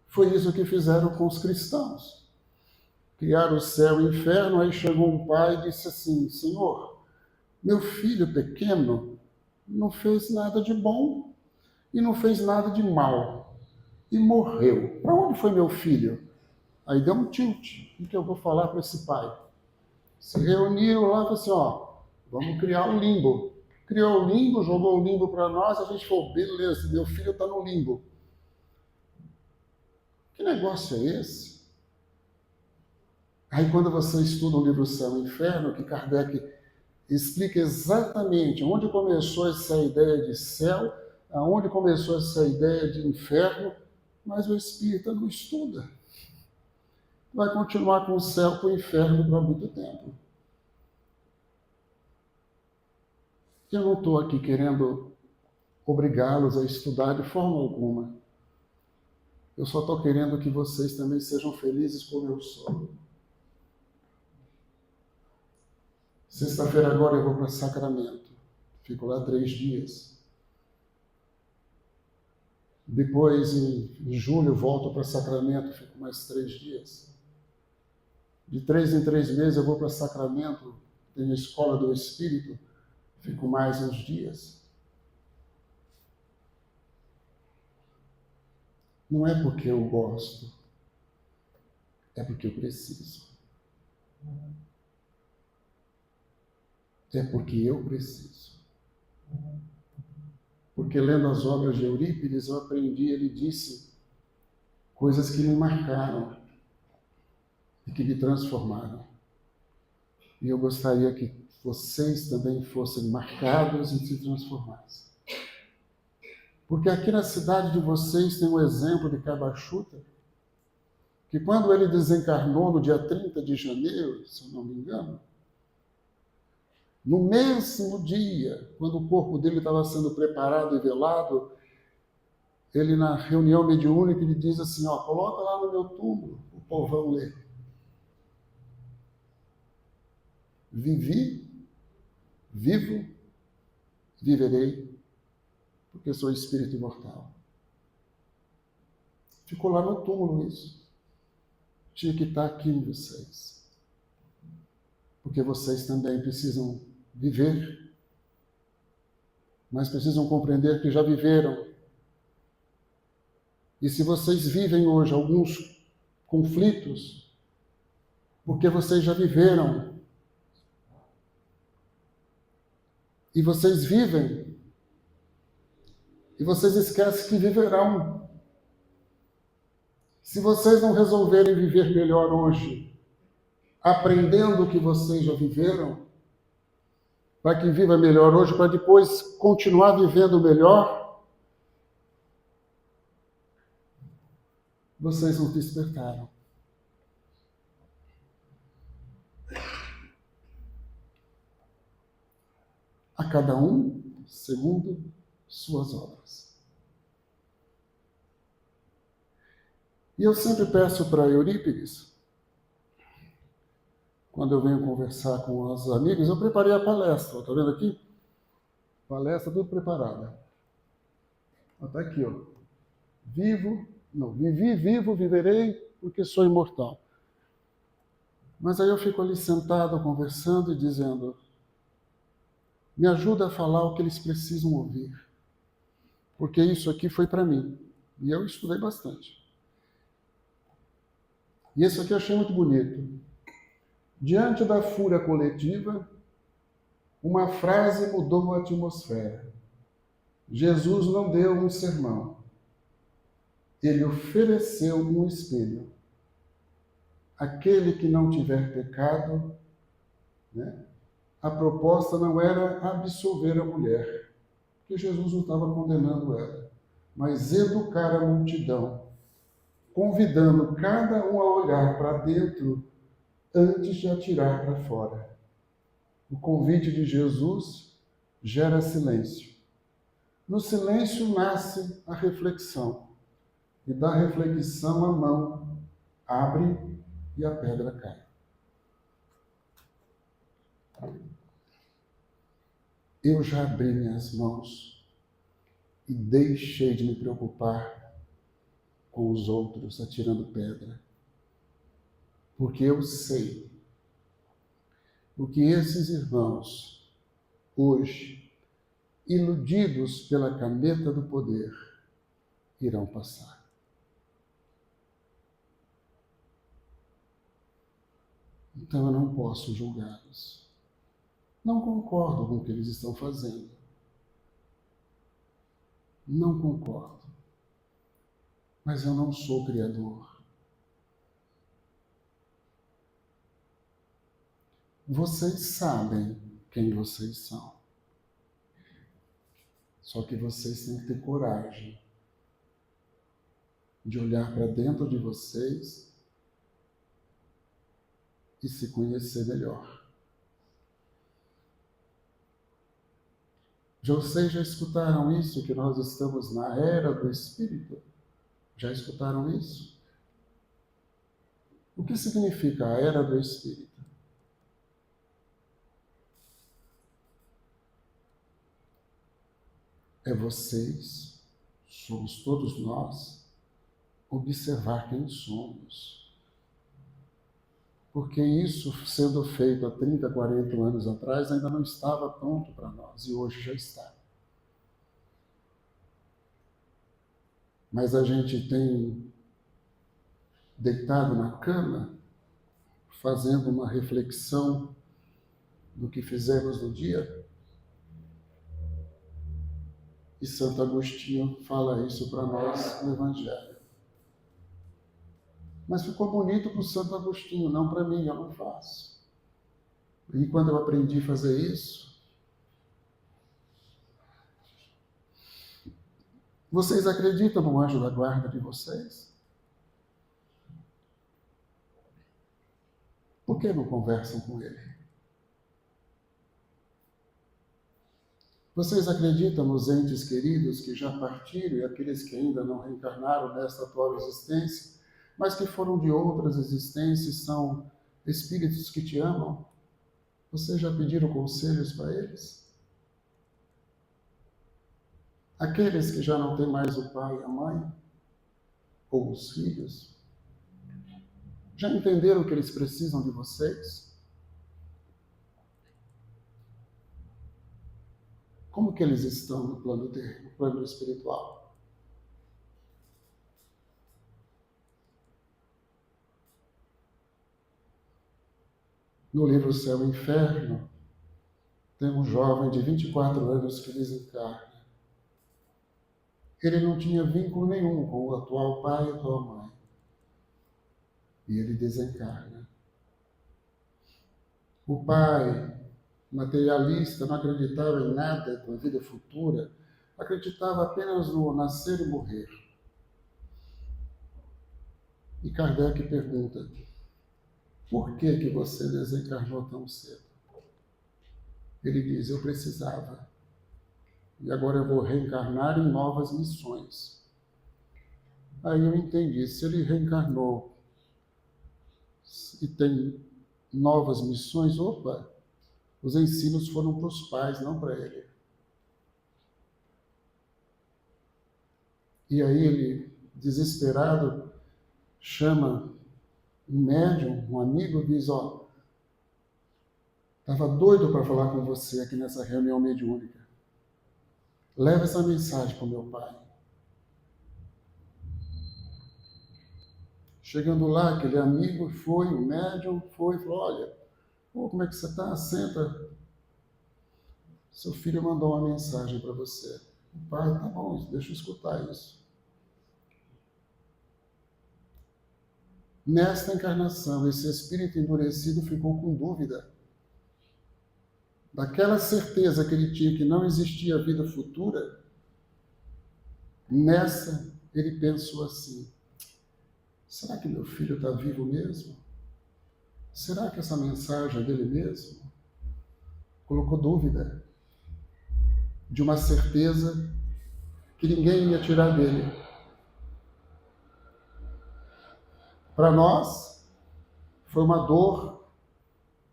Foi isso que fizeram com os cristãos. Criaram o céu e o inferno, aí chegou um pai e disse assim: Senhor, meu filho pequeno não fez nada de bom e não fez nada de mal e morreu. Para onde foi meu filho? Aí deu um tilt. O que eu vou falar para esse pai? Se reuniram lá e falaram assim: ó, vamos criar um limbo. Criou o limbo, jogou o limbo para nós, a gente falou: beleza, meu filho está no limbo. Que negócio é esse? Aí quando você estuda o livro Céu e Inferno, que Kardec explica exatamente onde começou essa ideia de céu, aonde começou essa ideia de inferno, mas o espírita não estuda. Vai continuar com o céu e o inferno por muito tempo. Eu não estou aqui querendo obrigá-los a estudar de forma alguma. Eu só estou querendo que vocês também sejam felizes como eu sou. Sexta-feira agora eu vou para Sacramento. Fico lá 3 dias. Depois, em julho, volto para Sacramento. Fico mais 3 dias. De 3 em 3 meses eu vou para Sacramento. Tenho a Escola do Espírito. Fico mais uns dias. Não é porque eu gosto. É porque eu preciso. É porque eu preciso. Porque lendo as obras de Eurípides, eu aprendi, ele disse coisas que me marcaram e que me transformaram. E eu gostaria que vocês também fossem marcados e se transformassem. Porque aqui na cidade de vocês tem um exemplo de Cabachuta, que quando ele desencarnou no dia 30 de janeiro, se eu não me engano, no mesmo dia, quando o corpo dele estava sendo preparado e velado, ele na reunião mediúnica ele diz assim, ó, coloca lá no meu túmulo, o povão lê. Vivi, vivo, viverei, porque sou espírito imortal. Ficou lá no túmulo isso. Tinha que estar aqui em vocês. Porque vocês também precisam viver, mas precisam compreender que já viveram. E se vocês vivem hoje alguns conflitos, porque vocês já viveram. E vocês vivem, e vocês esquecem que viverão. Se vocês não resolverem viver melhor hoje, aprendendo o que vocês já viveram, para que viva melhor hoje, para depois continuar vivendo melhor, vocês não despertaram. A cada um segundo suas obras. E eu sempre peço para Eurípides, quando eu venho conversar com os amigos, eu preparei a palestra, está vendo aqui? Palestra tudo preparada. Está aqui, ó. Vivi, vivo, viverei, porque sou imortal. Mas aí eu fico ali sentado, conversando e dizendo, me ajuda a falar o que eles precisam ouvir. Porque isso aqui foi para mim. E eu estudei bastante. E esse aqui eu achei muito bonito. Diante da fúria coletiva, uma frase mudou a atmosfera. Jesus não deu um sermão. Ele ofereceu um espelho. Aquele que não tiver pecado, né? A proposta não era absolver a mulher, porque Jesus não estava condenando ela, mas educar a multidão, convidando cada um a olhar para dentro antes de atirar para fora. O convite de Jesus gera silêncio. No silêncio nasce a reflexão, e da reflexão a mão abre e a pedra cai. Eu já abri minhas mãos e deixei de me preocupar com os outros atirando pedra. Porque eu sei o que esses irmãos, hoje, iludidos pela caneta do poder, irão passar. Então eu não posso julgá-los. Não concordo com o que eles estão fazendo. Não concordo. Mas eu não sou criador. Vocês sabem quem vocês são. Só que vocês têm que ter coragem de olhar para dentro de vocês e se conhecer melhor. Vocês já escutaram isso, que nós estamos na era do Espírito? Já escutaram isso? O que significa a era do Espírito? É vocês, somos todos nós, observar quem somos. Porque isso, sendo feito há 30, 40 anos atrás, ainda não estava pronto para nós, e hoje já está. Mas a gente tem deitado na cama, fazendo uma reflexão do que fizemos no dia, e Santo Agostinho fala isso para nós no Evangelho. Mas ficou bonito para o Santo Agostinho, não para mim, eu não faço. E quando eu aprendi a fazer isso, Vocês acreditam no anjo da guarda de vocês? Por que não conversam com ele? Vocês acreditam nos entes queridos que já partiram e aqueles que ainda não reencarnaram nesta atual existência, mas que foram de outras existências, são espíritos que te amam? Vocês já pediram conselhos para eles? Aqueles que já não têm mais o pai e a mãe, ou os filhos, já entenderam que eles precisam de vocês? Como que eles estão no plano espiritual? No livro Céu e Inferno, tem um jovem de 24 anos que desencarna. Ele não tinha vínculo nenhum com o atual pai e a atual mãe. E ele desencarna. O pai, materialista, não acreditava em nada da vida futura, acreditava apenas no nascer e morrer. E Kardec pergunta: por que você desencarnou tão cedo? Ele diz: eu precisava. E agora eu vou reencarnar em novas missões. Aí eu entendi, se ele reencarnou e tem novas missões, opa, os ensinos foram para os pais, não para ele. E aí ele, desesperado, chama um médium, um amigo, diz: ó, estava doido para falar com você aqui nessa reunião mediúnica. Leva essa mensagem para o meu pai. Chegando lá, aquele amigo foi, o médium foi, falou: olha, como é que você está? Senta. Seu filho mandou uma mensagem para você. O pai: tá bom, deixa eu escutar isso. Nesta encarnação, esse espírito endurecido ficou com dúvida daquela certeza que ele tinha que não existia vida futura. Nessa, ele pensou assim: será que meu filho está vivo mesmo? Será que essa mensagem é dele mesmo? Colocou dúvida de uma certeza que ninguém ia tirar dele. Para nós, foi uma dor,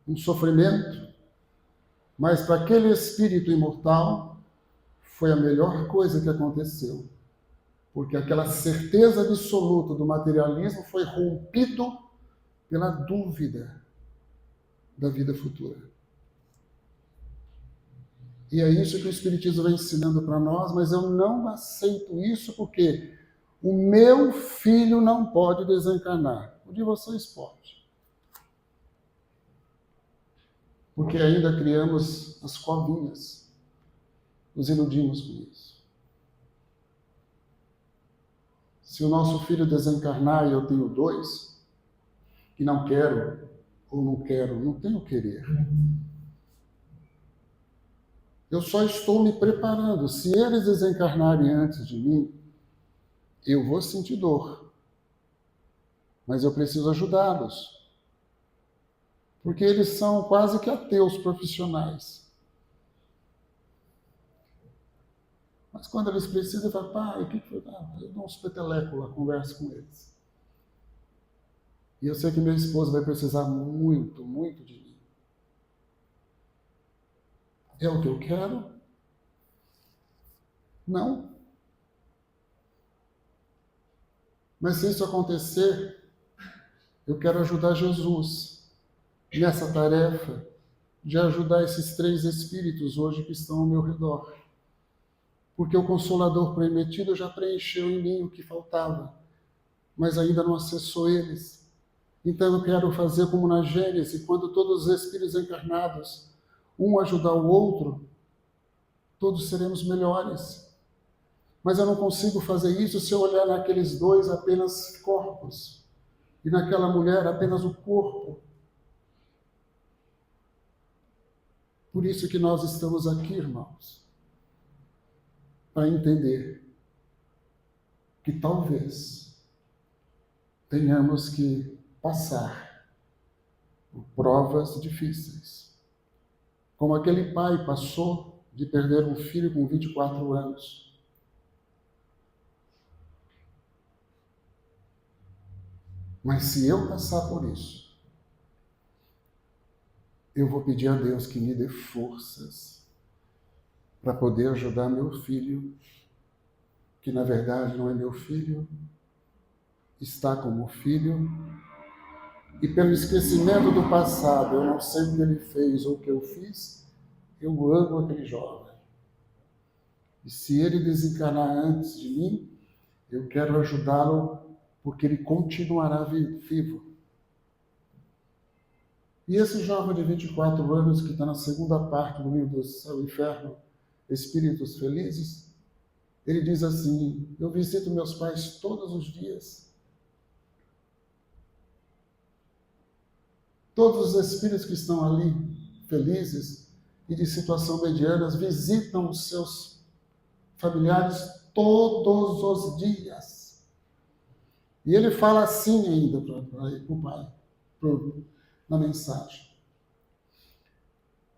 um sofrimento, mas para aquele espírito imortal, foi a melhor coisa que aconteceu. Porque aquela certeza absoluta do materialismo foi rompido pela dúvida da vida futura. E é isso que o Espiritismo vem ensinando para nós, mas eu não aceito isso porque o meu filho não pode desencarnar. O de vocês pode. Porque ainda criamos as covinhas, nos iludimos com isso. Se o nosso filho desencarnar e eu tenho 2, e não quero, ou não quero, não tenho querer. Eu só estou me preparando. Se eles desencarnarem antes de mim, eu vou sentir dor. Mas eu preciso ajudá-los. Porque eles são quase que ateus profissionais. Mas quando eles precisam, eu falo: pai, o que foi? Eu dou uns petelecos lá, converso com eles. E eu sei que minha esposa vai precisar muito, muito de mim. É o que eu quero? Não. Mas se isso acontecer, eu quero ajudar Jesus nessa tarefa de ajudar esses 3 espíritos hoje que estão ao meu redor. Porque o Consolador prometido já preencheu em mim o que faltava, mas ainda não acessou eles. Então eu quero fazer como na Gênesis, quando todos os espíritos encarnados, um ajudar o outro, todos seremos melhores. Mas eu não consigo fazer isso se eu olhar naqueles 2 apenas corpos, e naquela mulher apenas o corpo. Por isso que nós estamos aqui, irmãos, para entender que talvez tenhamos que passar por provas difíceis, como aquele pai passou de perder um filho com 24 anos. Mas se eu passar por isso, eu vou pedir a Deus que me dê forças para poder ajudar meu filho, que na verdade não é meu filho, está como filho, e pelo esquecimento do passado, eu não sei o que ele fez ou o que eu fiz, eu amo aquele jovem. E se ele desencarnar antes de mim, eu quero ajudá-lo porque ele continuará vivo. E esse jovem de 24 anos, que está na segunda parte do livro do Céu e Inferno, Espíritos Felizes, ele diz assim: eu visito meus pais todos os dias. Todos os espíritos que estão ali, felizes e de situação medianas, visitam os seus familiares todos os dias. E ele fala assim ainda para o pai, na mensagem: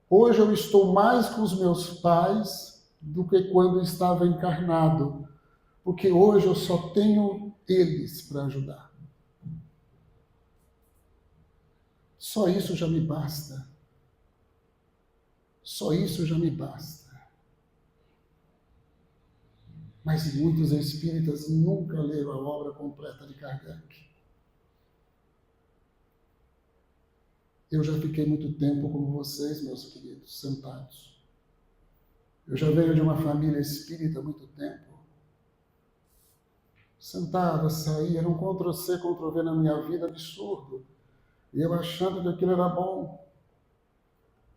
hoje eu estou mais com os meus pais do que quando estava encarnado, porque hoje eu só tenho eles para ajudar. Só isso já me basta. Só isso já me basta. Mas muitos espíritas nunca leram a obra completa de Kardec. Eu já fiquei muito tempo como vocês, meus queridos, sentados. Eu já venho de uma família espírita há muito tempo. Sentava, saía, era um Ctrl-C, Ctrl-V na minha vida absurdo. E eu achando que aquilo era bom.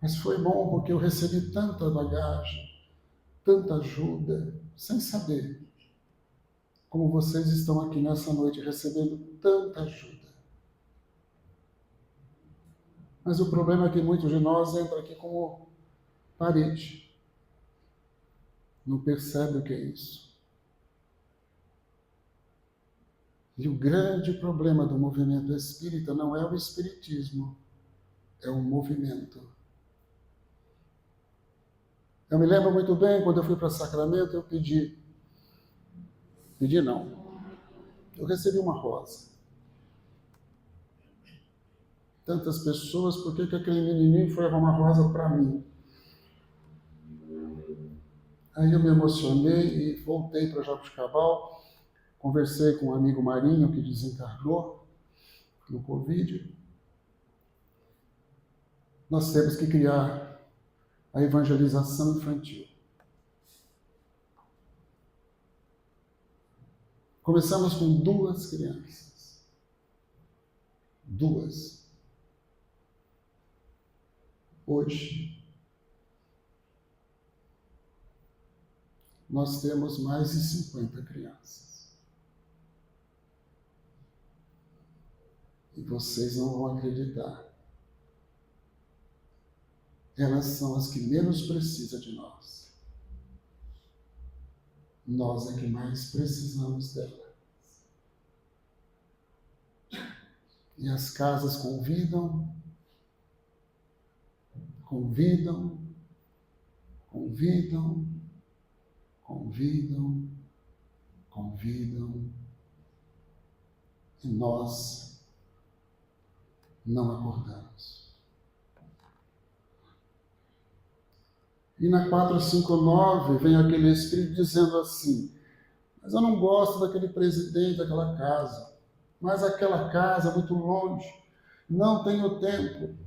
Mas foi bom porque eu recebi tanta bagagem, tanta ajuda, sem saber. Como vocês estão aqui nessa noite recebendo tanta ajuda. Mas o problema é que muitos de nós entram aqui como parede. Não percebe o que é isso. E o grande problema do movimento espírita não é o espiritismo, é o movimento. Eu me lembro muito bem, quando eu fui para Sacramento, eu pedi não, eu recebi uma rosa. Tantas pessoas, por que aquele menininho foi levar uma rosa para mim? Aí eu me emocionei e voltei para Jabuticabal. Conversei com um amigo Marinho, que desencarnou no Covid. Nós temos que criar a evangelização infantil. Começamos com 2 crianças. 2. Hoje, nós temos mais de 50 crianças. E vocês não vão acreditar. Elas são as que menos precisam de nós. Nós é que mais precisamos delas. E as casas convidam, e nós não acordamos. E na 459 vem aquele espírito dizendo assim: mas eu não gosto daquele presidente daquela casa, mas aquela casa é muito longe, não tenho tempo.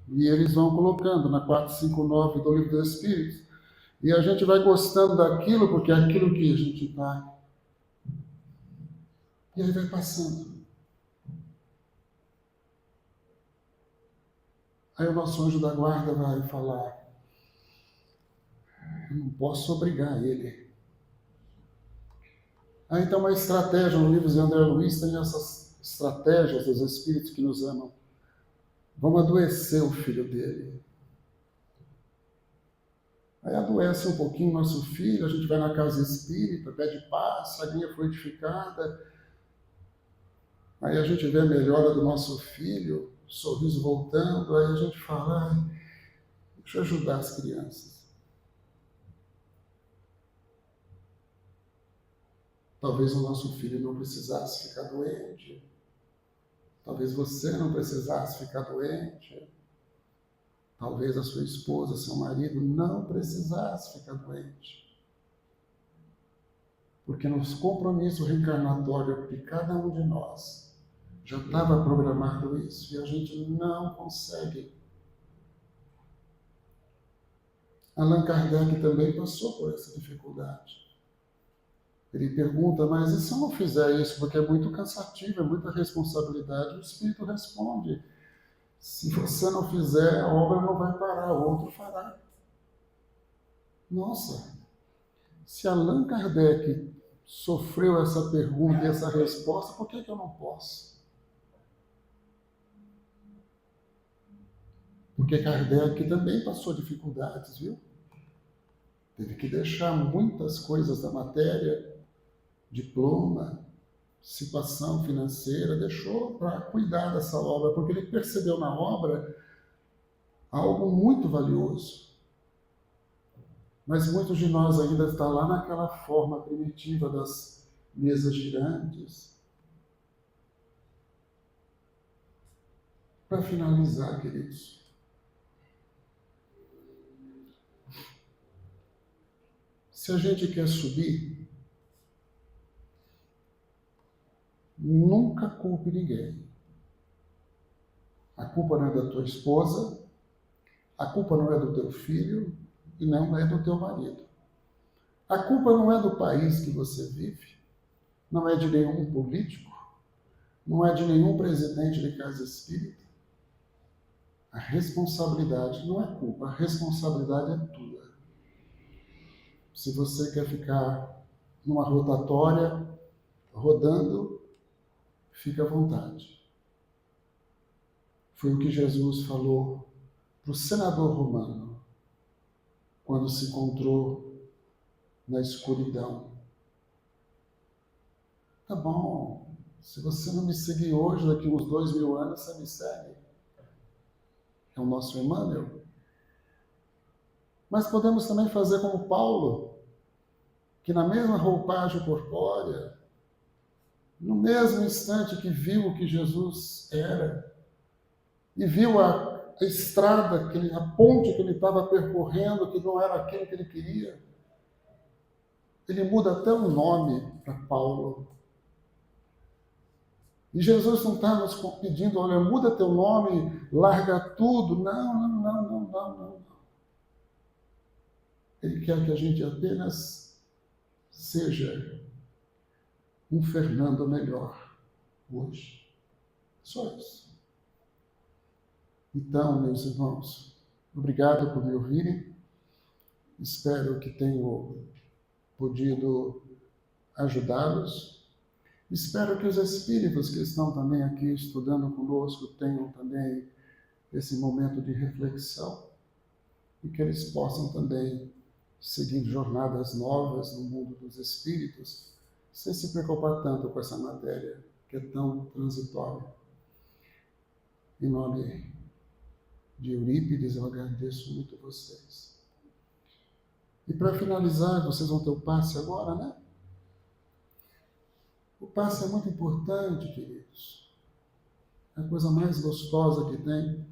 E eles vão colocando na 459 do Livro dos Espíritos, e a gente vai gostando daquilo, porque é aquilo que a gente vai. E ele vai passando. Aí o nosso anjo da guarda vai falar: eu não posso obrigar ele. Aí então uma estratégia, no livro de André Luiz tem essas estratégias dos espíritos que nos amam. Vamos adoecer o filho dele. Aí adoece um pouquinho nosso filho, a gente vai na casa espírita, pede paz, a linha foi edificada, aí a gente vê a melhora do nosso filho, o sorriso voltando, aí a gente fala, ai, deixa eu ajudar as crianças. Talvez o nosso filho não precisasse ficar doente, talvez você não precisasse ficar doente, talvez a sua esposa, seu marido não precisasse ficar doente. Porque no compromisso reencarnatório de cada um de nós já estava programado isso e a gente não consegue. Allan Kardec também passou por essa dificuldade. Ele pergunta, mas e se eu não fizer isso? Porque é muito cansativo, é muita responsabilidade. O Espírito responde, se você não fizer, a obra não vai parar, o outro fará. Nossa, se Allan Kardec sofreu essa pergunta e essa resposta, por que eu não posso? Porque Kardec também passou dificuldades, viu? Teve que deixar muitas coisas da matéria, diploma, situação financeira, deixou para cuidar dessa obra, porque ele percebeu na obra algo muito valioso. Mas muitos de nós ainda estão lá naquela forma primitiva das mesas girantes. Para finalizar, queridos, se a gente quer subir, nunca culpe ninguém. A culpa não é da tua esposa, a culpa não é do teu filho e não é do teu marido. A culpa não é do país que você vive, não é de nenhum político, não é de nenhum presidente de casa espírita. A responsabilidade não é culpa, a responsabilidade é tua. Se você quer ficar numa rotatória, rodando, fica à vontade. Foi o que Jesus falou para o senador romano, quando se encontrou na escuridão. Tá bom, se você não me seguir hoje, daqui uns 2000 anos, você me segue. É o nosso Emmanuel. Mas podemos também fazer como Paulo, que na mesma roupagem corpórea, no mesmo instante que viu o que Jesus era, e viu a estrada, a ponte que ele estava percorrendo, que não era aquilo que ele queria, ele muda até o nome para Paulo. E Jesus não está nos pedindo, olha, muda teu nome, larga tudo. Não. Ele quer que a gente apenas seja um Fernando melhor hoje. Só isso. Então, meus irmãos, obrigado por me ouvirem. Espero que tenho podido ajudá-los. Espero que os espíritos que estão também aqui estudando conosco tenham também esse momento de reflexão e que eles possam também seguir jornadas novas no mundo dos espíritos, sem se preocupar tanto com essa matéria que é tão transitória. Em nome de Eurípides, eu agradeço muito a vocês. E para finalizar, vocês vão ter o passe agora, né? O passe é muito importante, queridos. É a coisa mais gostosa que tem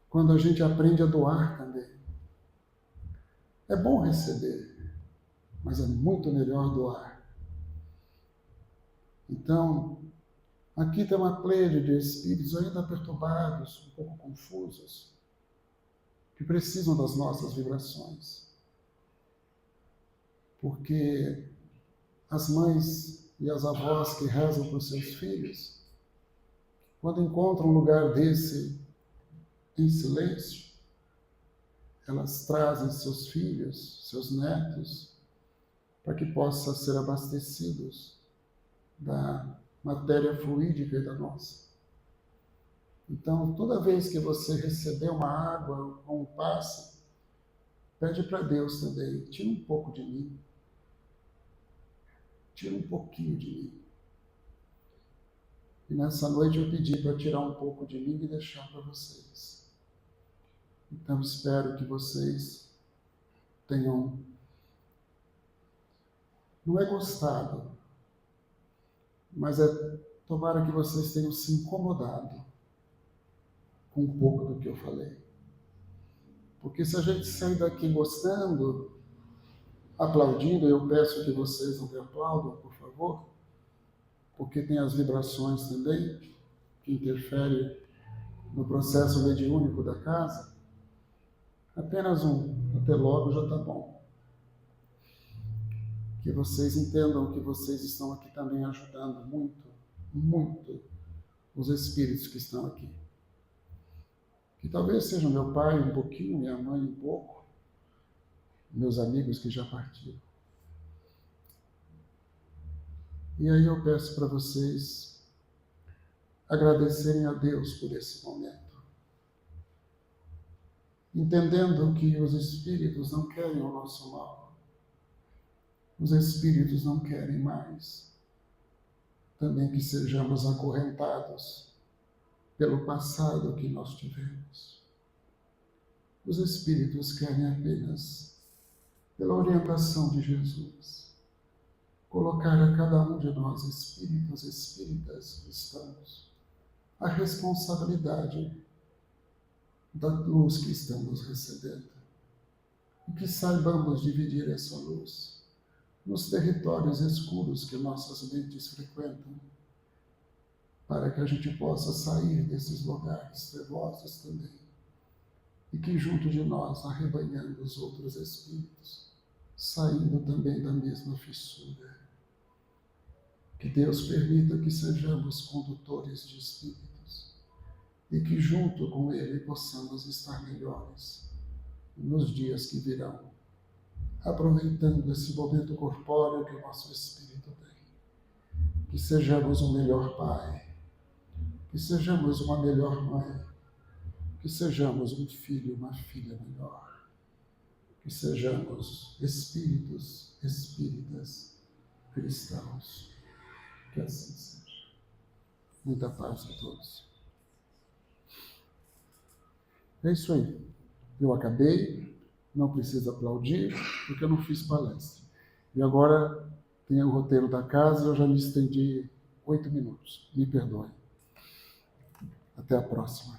quando a gente aprende a doar também. É bom receber, mas é muito melhor doar. Então, aqui tem uma pleiade de espíritos ainda perturbados, um pouco confusos, que precisam das nossas vibrações. Porque as mães e as avós que rezam para os seus filhos, quando encontram um lugar desse em silêncio, elas trazem seus filhos, seus netos, para que possam ser abastecidos da matéria fluídica da nossa. Então, toda vez que você receber uma água ou um passe, Pede para Deus também, tira um pouco de mim. Tira um pouquinho de mim. E nessa noite eu pedi para tirar um pouco de mim e deixar para vocês. Então espero que vocês tenham, não é gostado, mas tomara que vocês tenham se incomodado com um pouco do que eu falei. Porque se a gente sair daqui gostando, aplaudindo, eu peço que vocês não me aplaudam, por favor, porque tem as vibrações também, que interferem no processo mediúnico da casa. Apenas até logo já está bom. Que vocês entendam que vocês estão aqui também ajudando muito, muito os espíritos que estão aqui. Que talvez seja meu pai um pouquinho, minha mãe um pouco, meus amigos que já partiram. E aí eu peço para vocês agradecerem a Deus por esse momento. Entendendo que os espíritos não querem o nosso mal. Os espíritos não querem mais também que sejamos acorrentados pelo passado que nós tivemos. Os espíritos querem apenas, pela orientação de Jesus, colocar a cada um de nós, espíritos, espíritas, cristãos, a responsabilidade da luz que estamos recebendo. E que saibamos dividir essa luz nos territórios escuros que nossas mentes frequentam, para que a gente possa sair desses lugares trevosos também, e que junto de nós, arrebanhando os outros espíritos, saindo também da mesma fissura. Que Deus permita que sejamos condutores de espíritos, e que junto com Ele possamos estar melhores nos dias que virão, aproveitando esse momento corpóreo que o nosso espírito tem. Que sejamos um melhor pai, que sejamos uma melhor mãe, que sejamos um filho, uma filha melhor, que sejamos espíritos, espíritas, cristãos. Que assim seja. Muita paz a todos. É isso aí. Eu acabei, não precisa aplaudir, porque eu não fiz palestra. E agora tem o roteiro da casa, eu já me estendi 8 minutos. Me perdoem. Até a próxima.